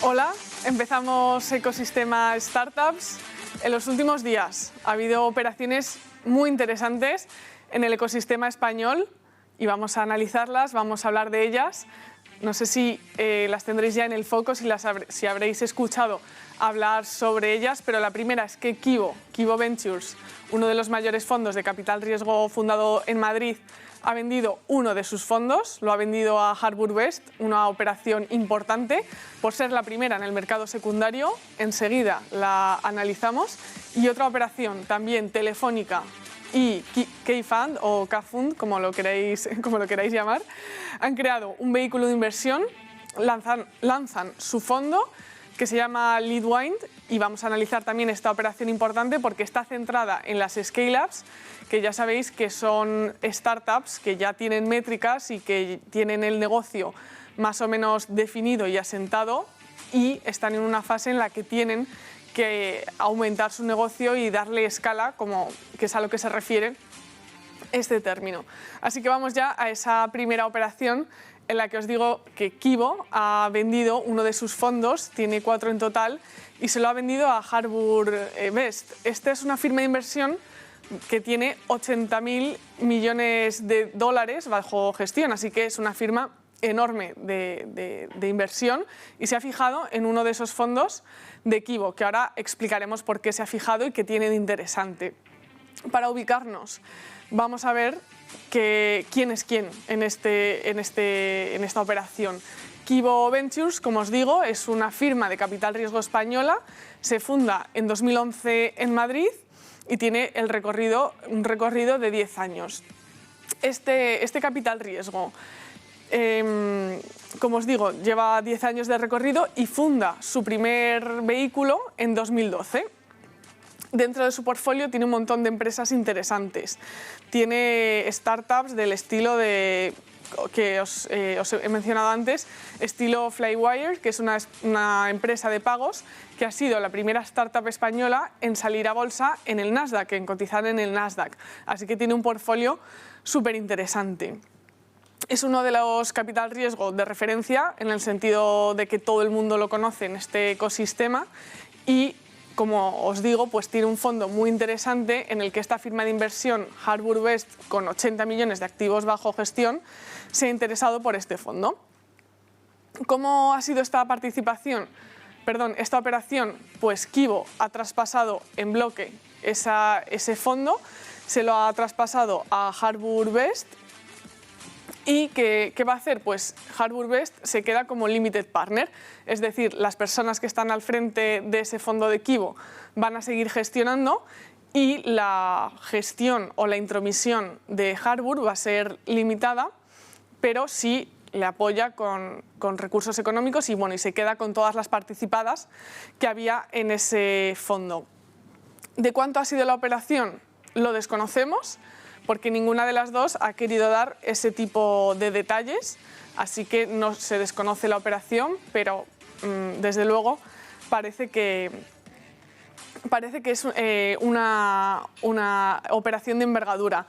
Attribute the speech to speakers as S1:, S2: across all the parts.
S1: Hola, empezamos Ecosistema Startups. En los últimos días ha habido operaciones muy interesantes en el ecosistema español y vamos a analizarlas, vamos a hablar de ellas. No sé si las tendréis ya en el foco, si habréis escuchado hablar sobre ellas, pero la primera es que Quibo Ventures, uno de los mayores fondos de capital riesgo fundado en Madrid, ha vendido uno de sus fondos, lo ha vendido a Harbour West, una operación importante por ser la primera en el mercado secundario. Enseguida la analizamos. Y otra operación también Telefónica y K-Fund o K-Fund, como lo queráis llamar, han creado un vehículo de inversión, lanzan su fondo que se llama Leadwind y vamos a analizar también esta operación importante porque está centrada en las scale-ups, que ya sabéis que son startups que ya tienen métricas y que tienen el negocio más o menos definido y asentado y están en una fase en la que tienen que aumentar su negocio y darle escala, que es a lo que se refiere este término. Así que vamos ya a esa primera operación en la que os digo que Quibo ha vendido uno de sus fondos, tiene 4 en total, y se lo ha vendido a Harbour West. Esta es una firma de inversión que tiene 80.000 millones de dólares bajo gestión, así que es una firma enorme de inversión y se ha fijado en uno de esos fondos de Quibo, que ahora explicaremos por qué se ha fijado y qué tiene de interesante. Para ubicarnos, vamos a ver quién es quién en esta operación. Quibo Ventures, como os digo, es una firma de capital riesgo española, se funda en 2011 en Madrid y tiene un recorrido de 10 años. Este capital riesgo, como os digo, lleva 10 años de recorrido y funda su primer vehículo en 2012. Dentro de su portfolio tiene un montón de empresas interesantes. Tiene startups del estilo que os he mencionado antes, estilo Flywire, que es una empresa de pagos que ha sido la primera startup española en salir a bolsa en el Nasdaq, en cotizar en el Nasdaq. Así que tiene un portfolio súper interesante. Es uno de los capital riesgo de referencia en el sentido de que todo el mundo lo conoce en este ecosistema y, como os digo, pues tiene un fondo muy interesante en el que esta firma de inversión, Harbour West, con 80 millones de activos bajo gestión, se ha interesado por este fondo. ¿Cómo ha sido esta operación? Pues Quibo ha traspasado en bloque ese fondo, se lo ha traspasado a Harbour West. ¿Y qué va a hacer? Pues Harbour West se queda como limited partner, es decir, las personas que están al frente de ese fondo de Quibo van a seguir gestionando y la gestión o la intromisión de Harbour va a ser limitada, pero sí le apoya con recursos económicos y se queda con todas las participadas que había en ese fondo. ¿De cuánto ha sido la operación? Lo desconocemos, porque ninguna de las dos ha querido dar ese tipo de detalles, así que no se desconoce la operación, pero desde luego parece que es una operación de envergadura.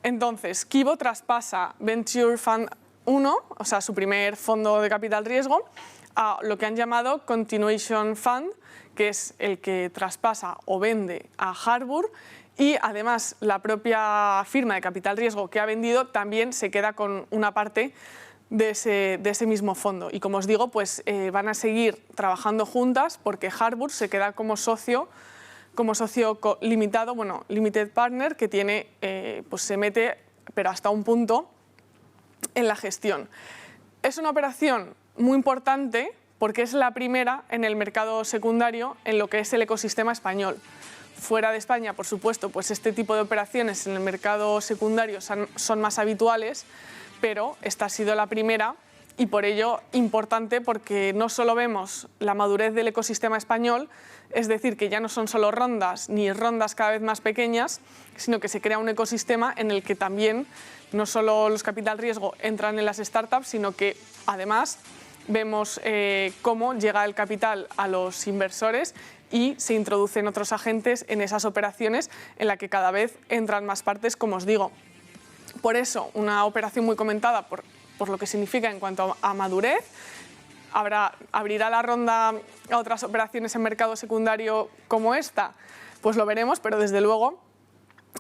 S1: Entonces, Quibo traspasa Venture Fund 1, o sea, su primer fondo de capital riesgo, a lo que han llamado Continuation Fund, que es el que traspasa o vende a Harbour. Y además la propia firma de capital riesgo que ha vendido también se queda con una parte de ese mismo fondo. Y como os digo, pues van a seguir trabajando juntas porque Harbour se queda como socio limitado, limited partner, que tiene, pues se mete, pero hasta un punto, en la gestión. Es una operación muy importante porque es la primera en el mercado secundario en lo que es el ecosistema español. Fuera de España, por supuesto, pues este tipo de operaciones en el mercado secundario son más habituales, pero esta ha sido la primera y por ello importante porque no solo vemos la madurez del ecosistema español, es decir, que ya no son solo rondas ni rondas cada vez más pequeñas, sino que se crea un ecosistema en el que también no solo los capital riesgo entran en las startups, sino que además vemos cómo llega el capital a los inversores y se introducen otros agentes en esas operaciones en la que cada vez entran más partes, como os digo. Por eso, una operación muy comentada por lo que significa en cuanto a madurez. ¿Abrirá la ronda a otras operaciones en mercado secundario como esta? Pues lo veremos, pero desde luego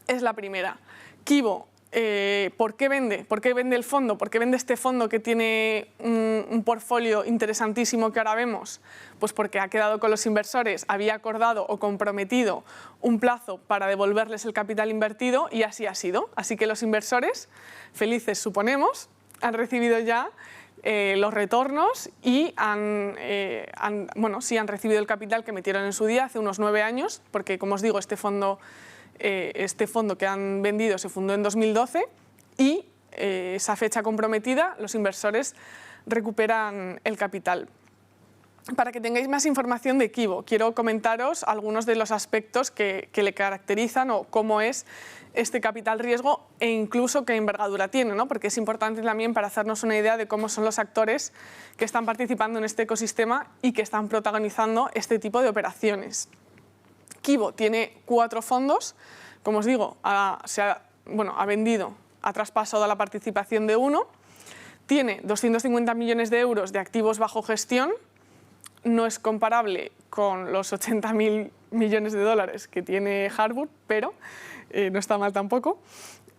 S1: es la primera. Qibo, ¿por qué vende? ¿Por qué vende el fondo? ¿Por qué vende este fondo que tiene un portfolio interesantísimo que ahora vemos? Pues porque ha quedado con los inversores, había acordado o comprometido un plazo para devolverles el capital invertido y así ha sido. Así que los inversores, felices suponemos, han recibido ya los retornos y han recibido el capital que metieron en su día hace unos 9 años, porque como os digo, este fondo que han vendido se fundó en 2012 y esa fecha comprometida los inversores recuperan el capital. Para que tengáis más información de Qibo, quiero comentaros algunos de los aspectos que le caracterizan o cómo es este capital riesgo e incluso qué envergadura tiene, ¿no? Porque es importante también para hacernos una idea de cómo son los actores que están participando en este ecosistema y que están protagonizando este tipo de operaciones. Qibo tiene 4 fondos, como os digo, ha traspasado la participación de uno, tiene 250 millones de euros de activos bajo gestión, no es comparable con los 80.000 millones de dólares que tiene Harbour, pero no está mal tampoco,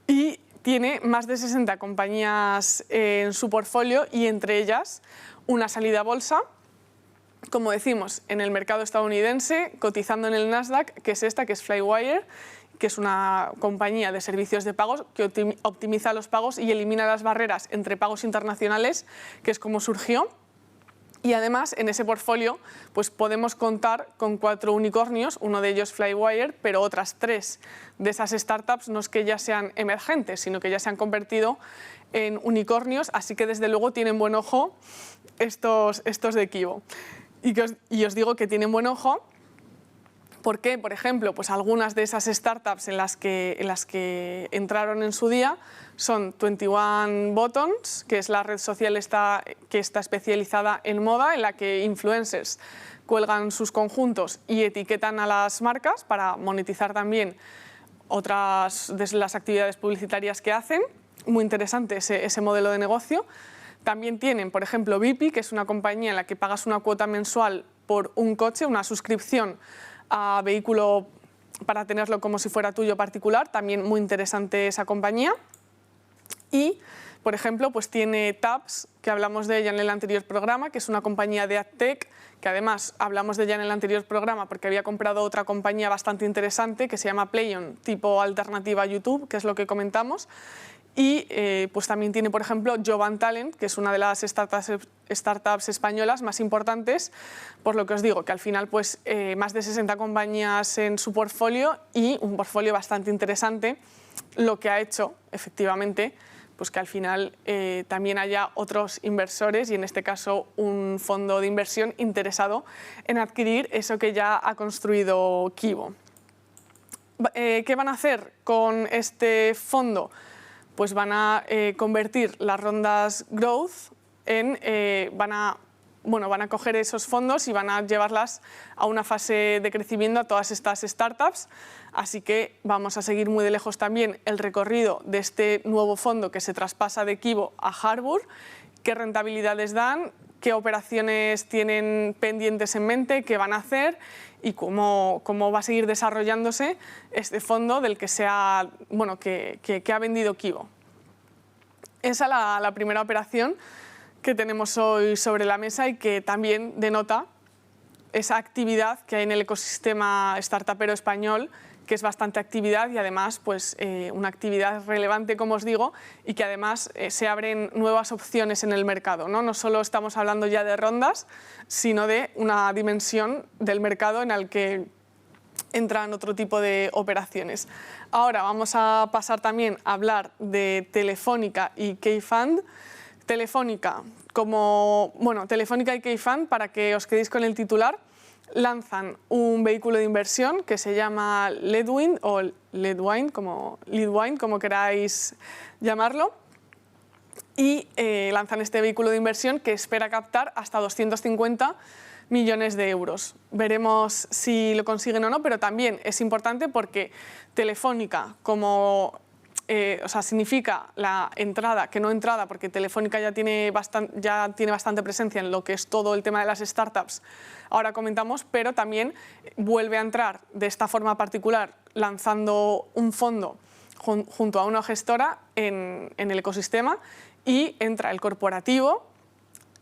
S1: y tiene más de 60 compañías en su portfolio y entre ellas una salida a bolsa, como decimos, en el mercado estadounidense, cotizando en el Nasdaq, que es esta, que es Flywire, que es una compañía de servicios de pagos que optimiza los pagos y elimina las barreras entre pagos internacionales, que es como surgió. Y además, en ese portfolio pues podemos contar con 4 unicornios, uno de ellos Flywire, pero otras 3 de esas startups no es que ya sean emergentes, sino que ya se han convertido en unicornios, así que desde luego tienen buen ojo estos de Qibo. Y os digo que tienen buen ojo porque, por ejemplo, pues algunas de esas startups en las que entraron en su día son 21 Buttons, que es la red social que está especializada en moda, en la que influencers cuelgan sus conjuntos y etiquetan a las marcas para monetizar también otras de las actividades publicitarias que hacen. Muy interesante ese modelo de negocio. También tienen, por ejemplo, Bipi, que es una compañía en la que pagas una cuota mensual por un coche, una suscripción a vehículo para tenerlo como si fuera tuyo particular. También muy interesante esa compañía. Y, por ejemplo, pues tiene Tabs, que hablamos de ella en el anterior programa, que es una compañía de AdTech, que además hablamos de ella en el anterior programa porque había comprado otra compañía bastante interesante que se llama Playon, tipo alternativa a YouTube, que es lo que comentamos. Y pues también tiene, por ejemplo, Jovan Talent, que es una de las startups españolas más importantes, por lo que os digo, que al final pues, más de 60 compañías en su portfolio y un portfolio bastante interesante, lo que ha hecho, efectivamente, pues que al final también haya otros inversores y en este caso un fondo de inversión interesado en adquirir eso que ya ha construido Qibo. ¿Qué van a hacer con este fondo? Pues van a convertir las rondas growth van a coger esos fondos y van a llevarlas a una fase de crecimiento a todas estas startups. Así que vamos a seguir muy de lejos también el recorrido de este nuevo fondo que se traspasa de Qibo a Harbour, qué rentabilidades dan, qué operaciones tienen pendientes en mente, qué van a hacer y cómo va a seguir desarrollándose este fondo del que ha vendido Qibo. Esa es la primera operación que tenemos hoy sobre la mesa y que también denota esa actividad que hay en el ecosistema startupero español, que es bastante actividad y además pues, una actividad relevante, como os digo, y que además se abren nuevas opciones en el mercado, ¿no? No solo estamos hablando ya de rondas, sino de una dimensión del mercado en el que entran otro tipo de operaciones. Ahora vamos a pasar también a hablar de Telefónica y K-Fund. Telefónica y K-Fund, para que os quedéis con el titular, lanzan un vehículo de inversión que se llama Leadwind o Leadwind, como queráis llamarlo, y lanzan este vehículo de inversión que espera captar hasta 250 millones de euros. Veremos si lo consiguen o no, pero también es importante porque Telefónica, significa la entrada, que no entrada, porque Telefónica ya tiene bastante presencia en lo que es todo el tema de las startups, ahora comentamos, pero también vuelve a entrar de esta forma particular, lanzando un fondo junto a una gestora en el ecosistema, y entra el corporativo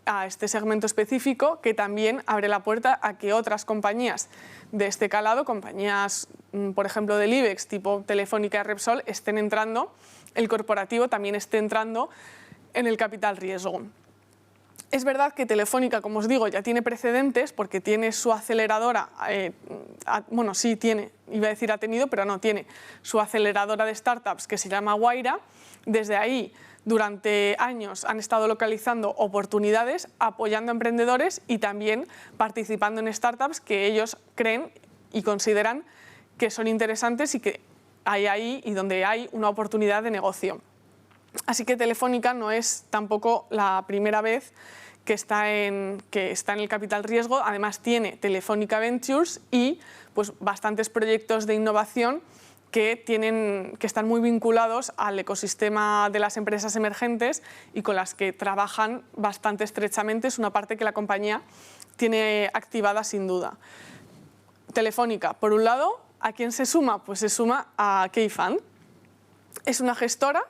S1: a este segmento específico, que también abre la puerta a que otras compañías de este calado, compañías por ejemplo del IBEX tipo Telefónica y Repsol, estén entrando, el corporativo también esté entrando en el capital riesgo. Es verdad que Telefónica, como os digo, ya tiene precedentes porque tiene su aceleradora, bueno, sí tiene, iba a decir ha tenido, pero no, tiene su aceleradora de startups que se llama Wayra. Desde ahí, durante años han estado localizando oportunidades, apoyando a emprendedores y también participando en startups que ellos creen y consideran que son interesantes y que hay ahí y donde hay una oportunidad de negocio. Así que Telefónica no es tampoco la primera vez que está en el capital riesgo. Además tiene Telefónica Ventures y pues bastantes proyectos de innovación que están muy vinculados al ecosistema de las empresas emergentes y con las que trabajan bastante estrechamente. Es una parte que la compañía tiene activada sin duda. Telefónica, por un lado, ¿a quién se suma? Pues se suma a K-Fund. Es una gestora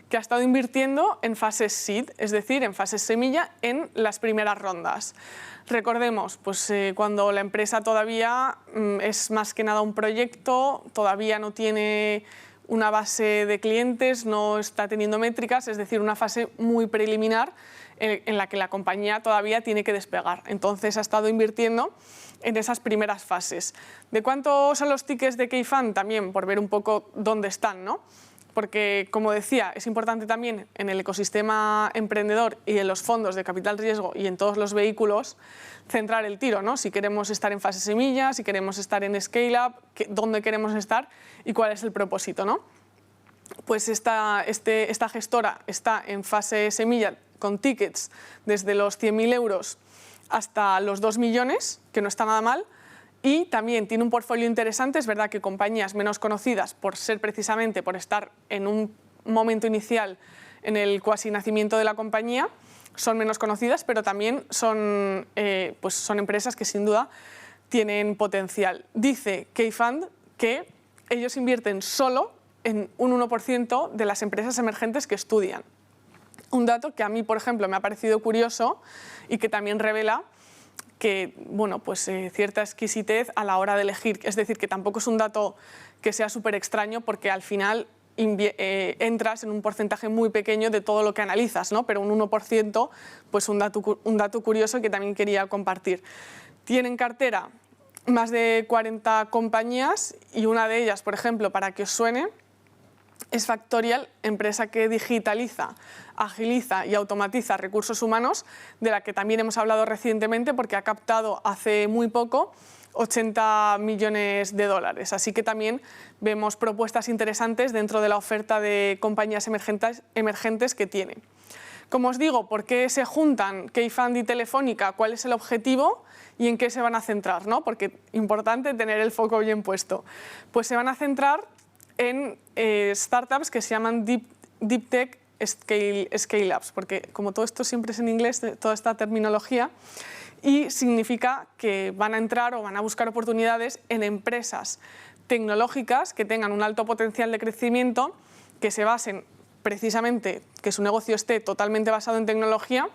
S1: que ha estado invirtiendo en fases seed, es decir, en fases semilla, en las primeras rondas. Recordemos, pues cuando la empresa todavía es más que nada un proyecto, todavía no tiene una base de clientes, no está teniendo métricas, es decir, una fase muy preliminar en la que la compañía todavía tiene que despegar. Entonces ha estado invirtiendo en esas primeras fases. ¿De cuánto son los tickets de K-Fund? También por ver un poco dónde están, ¿no? Porque, como decía, es importante también en el ecosistema emprendedor y en los fondos de capital riesgo y en todos los vehículos centrar el tiro, ¿no? Si queremos estar en fase semilla, si queremos estar en scale-up, dónde queremos estar y cuál es el propósito, ¿no? Pues esta gestora está en fase semilla con tickets desde los 100.000 euros hasta los 2 millones, que no está nada mal. Y también tiene un portfolio interesante. Es verdad que compañías menos conocidas por estar en un momento inicial en el cuasi nacimiento de la compañía, son menos conocidas, pero también son empresas que sin duda tienen potencial. Dice K-Fund que ellos invierten solo en un 1% de las empresas emergentes que estudian. Un dato que a mí, por ejemplo, me ha parecido curioso y que también revela que, bueno, pues cierta exquisitez a la hora de elegir. Es decir, que tampoco es un dato que sea súper extraño porque al final entras en un porcentaje muy pequeño de todo lo que analizas, ¿no? Pero un 1%, pues un dato curioso que también quería compartir. Tiene en cartera más de 40 compañías y una de ellas, por ejemplo, para que os suene, es Factorial, empresa que digitaliza, agiliza y automatiza recursos humanos, de la que también hemos hablado recientemente porque ha captado hace muy poco 80 millones de dólares. Así que también vemos propuestas interesantes dentro de la oferta de compañías emergentes que tiene. Como os digo, ¿por qué se juntan K-Fund y Telefónica? ¿Cuál es el objetivo y en qué se van a centrar, ¿no? Porque es importante tener el foco bien puesto. Pues se van a centrar en startups que se llaman Deep Tech Scale-Ups, porque como todo esto siempre es en inglés, toda esta terminología, y significa que van a entrar o van a buscar oportunidades en empresas tecnológicas que tengan un alto potencial de crecimiento, que se basen precisamente, que su negocio esté totalmente basado en tecnología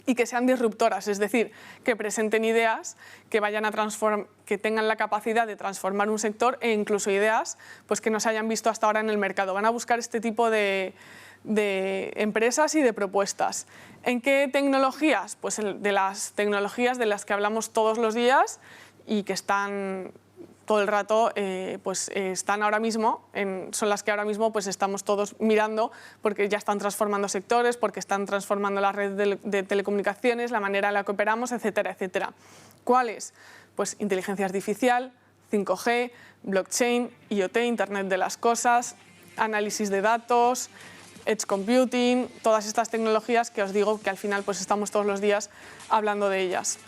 S1: y que sean disruptoras, es decir, que presenten ideas que vayan a que tengan la capacidad de transformar un sector e incluso ideas pues, que no se hayan visto hasta ahora en el mercado. Van a buscar este tipo de empresas y de propuestas. ¿En qué tecnologías? Pues de las tecnologías de las que hablamos todos los días y que están todo el rato están ahora mismo, son las que ahora mismo pues estamos todos mirando, porque ya están transformando sectores, porque están transformando la red de telecomunicaciones, la manera en la que operamos, etcétera, etcétera. ¿Cuáles? Pues inteligencia artificial, 5G, blockchain, IoT, Internet de las cosas, análisis de datos, edge computing, todas estas tecnologías que os digo que al final pues estamos todos los días hablando de ellas.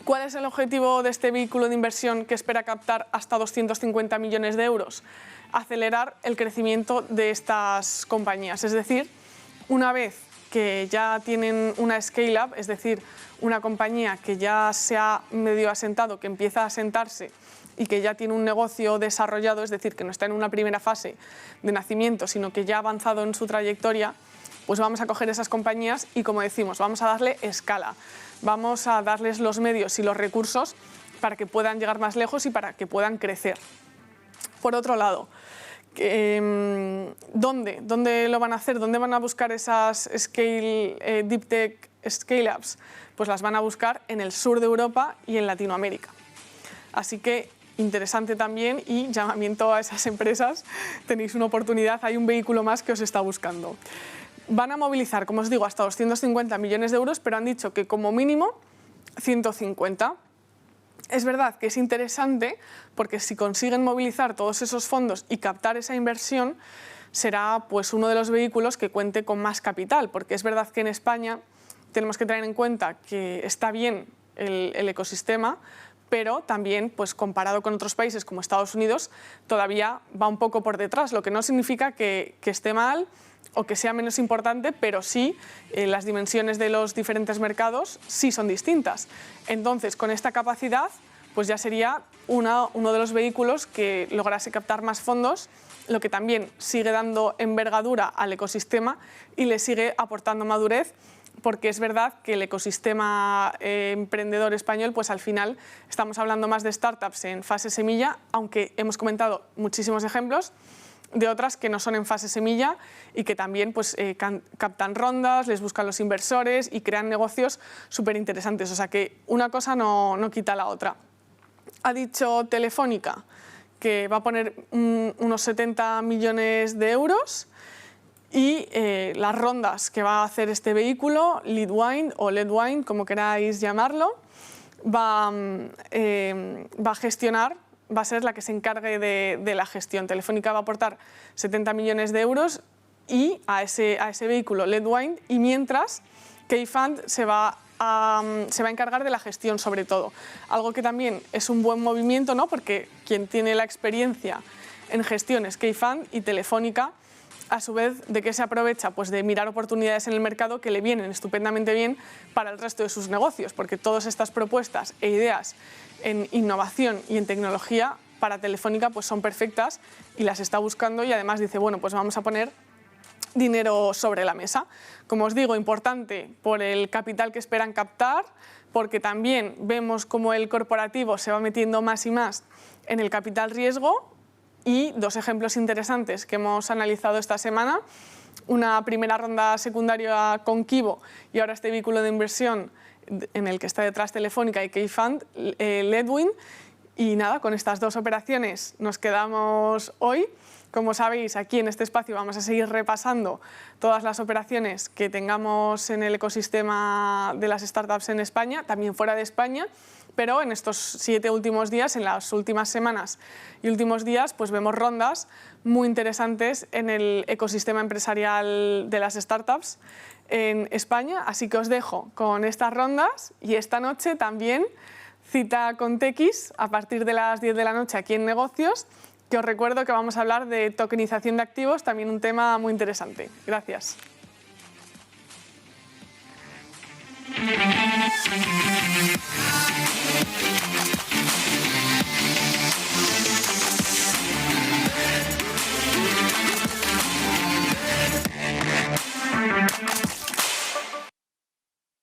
S1: ¿Cuál es el objetivo de este vehículo de inversión que espera captar hasta 250 millones de euros? Acelerar el crecimiento de estas compañías, es decir, una vez que ya tienen una scale-up, es decir, una compañía que ya se ha medio asentado, que empieza a asentarse y que ya tiene un negocio desarrollado, es decir, que no está en una primera fase de nacimiento, sino que ya ha avanzado en su trayectoria, pues vamos a coger esas compañías y, como decimos, vamos a darle escala, vamos a darles los medios y los recursos para que puedan llegar más lejos y para que puedan crecer. Por otro lado, ¿dónde lo van a hacer? ¿Dónde van a buscar esas Deep Tech Scale-Ups? Pues las van a buscar en el sur de Europa y en Latinoamérica. Así que interesante también y llamamiento a esas empresas, tenéis una oportunidad, hay un vehículo más que os está buscando. Van a movilizar, como os digo, hasta 250 millones de euros, pero han dicho que como mínimo 150. Es verdad que es interesante porque si consiguen movilizar todos esos fondos y captar esa inversión, será pues uno de los vehículos que cuente con más capital, porque es verdad que en España tenemos que tener en cuenta que está bien el ecosistema, pero también, pues comparado con otros países como Estados Unidos, todavía va un poco por detrás, lo que no significa que esté mal o que sea menos importante, pero sí las dimensiones de los diferentes mercados sí son distintas. Entonces, con esta capacidad, pues ya sería uno de los vehículos que lograse captar más fondos, lo que también sigue dando envergadura al ecosistema y le sigue aportando madurez, porque es verdad que el ecosistema emprendedor español, pues al final estamos hablando más de startups en fase semilla, aunque hemos comentado muchísimos ejemplos de otras que no son en fase semilla y que también pues, captan rondas, les buscan los inversores y crean negocios súper interesantes. O sea que una cosa no quita la otra. Ha dicho Telefónica que va a poner unos 70 millones de euros y las rondas que va a hacer este vehículo, Leadwind o Leadwind, como queráis llamarlo, va a gestionar, va a ser la que se encargue de la gestión. Telefónica va a aportar 70 millones de euros y a ese vehículo Leadwind, y mientras K-Fund se va a encargar de la gestión sobre todo. Algo que también es un buen movimiento, ¿no? Porque quien tiene la experiencia en gestión es K-Fund y Telefónica, a su vez, ¿de qué se aprovecha? Pues de mirar oportunidades en el mercado que le vienen estupendamente bien para el resto de sus negocios, porque todas estas propuestas e ideas en innovación y en tecnología para Telefónica pues son perfectas y las está buscando, y además dice, bueno, pues vamos a poner dinero sobre la mesa. Como os digo, importante por el capital que esperan captar, porque también vemos cómo el corporativo se va metiendo más y más en el capital riesgo. Y dos ejemplos interesantes que hemos analizado esta semana, una primera ronda secundaria con Kivo y ahora este vehículo de inversión en el que está detrás Telefónica y K-Fund, Leadwind. Y nada, con estas dos operaciones nos quedamos hoy. Como sabéis, aquí en este espacio vamos a seguir repasando todas las operaciones que tengamos en el ecosistema de las startups en España, también fuera de España. Pero en estos 7 últimos días, en las últimas semanas y últimos días, pues vemos rondas muy interesantes en el ecosistema empresarial de las startups en España. Así que os dejo con estas rondas y esta noche también cita con TX a partir de las 10 de la noche aquí en Negocios, que os recuerdo que vamos a hablar de tokenización de activos, también un tema muy interesante. Gracias.